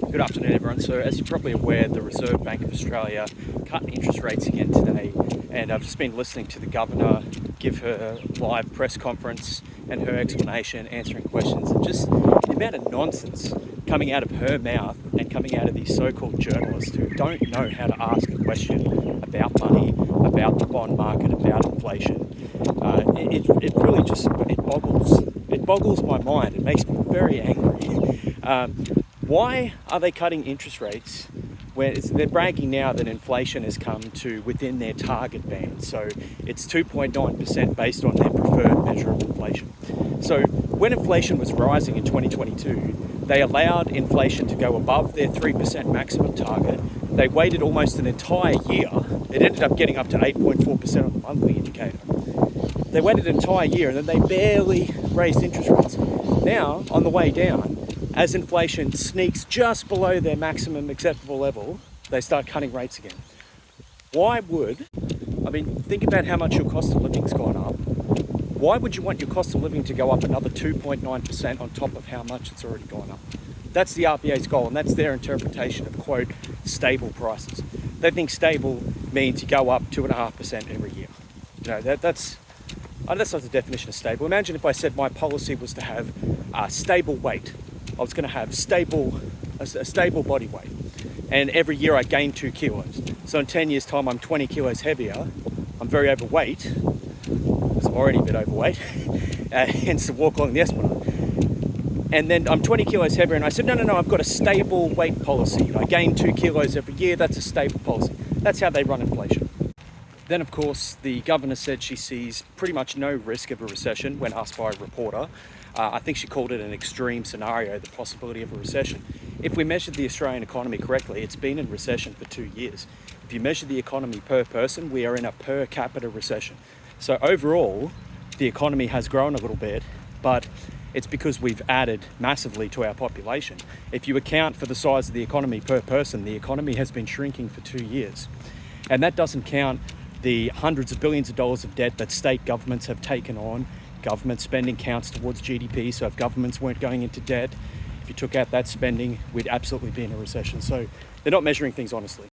Good afternoon, everyone. So as you're probably aware, the Reserve Bank of Australia cut interest rates again today, and I've just been listening to the Governor give her live press conference and her explanation, answering questions, and just the amount of nonsense coming out of her mouth and coming out of these so-called journalists who don't know how to ask a question about money, about the bond market, about inflation. It really just, it boggles my mind. It makes me very angry. Why are they cutting interest rates when they're bragging now that inflation has come to within their target band? So it's 2.9% based on their preferred measure of inflation. So when inflation was rising in 2022, they allowed inflation to go above their 3% maximum target. They waited almost an entire year. It ended up getting up to 8.4% on the monthly indicator. They waited an entire year and then they barely raised interest rates. Now, on the way down, as inflation sneaks just below their maximum acceptable level, they start cutting rates again. Think about how much your cost of living's gone up. Why would you want your cost of living to go up another 2.9% on top of how much it's already gone up? That's the RBA's goal, and that's their interpretation of, quote, stable prices. They think stable means you go up 2.5% every year. That's not the definition of stable. Imagine if I said my policy was to have stable weight. I was going to have a stable body weight, and every year I gain 2 kilos. So in 10 years' time, I'm 20 kilos heavier. I'm very overweight, because I'm already a bit overweight, hence the walk along the Esplanade. And then I'm 20 kilos heavier, and I said, no, I've got a stable weight policy. I gain 2 kilos every year. That's a stable policy. That's how they run inflation. Then, of course, the governor said she sees pretty much no risk of a recession when asked by a reporter. I think she called it an extreme scenario, the possibility of a recession. If we measured the Australian economy correctly, it's been in recession for 2 years. If you measure the economy per person, we are in a per capita recession. So overall, the economy has grown a little bit, but it's because we've added massively to our population. If you account for the size of the economy per person, the economy has been shrinking for 2 years. And that doesn't count the hundreds of billions of dollars of debt that state governments have taken on. Government spending counts towards GDP, so if governments weren't going into debt, if you took out that spending, we'd absolutely be in a recession. So they're not measuring things honestly.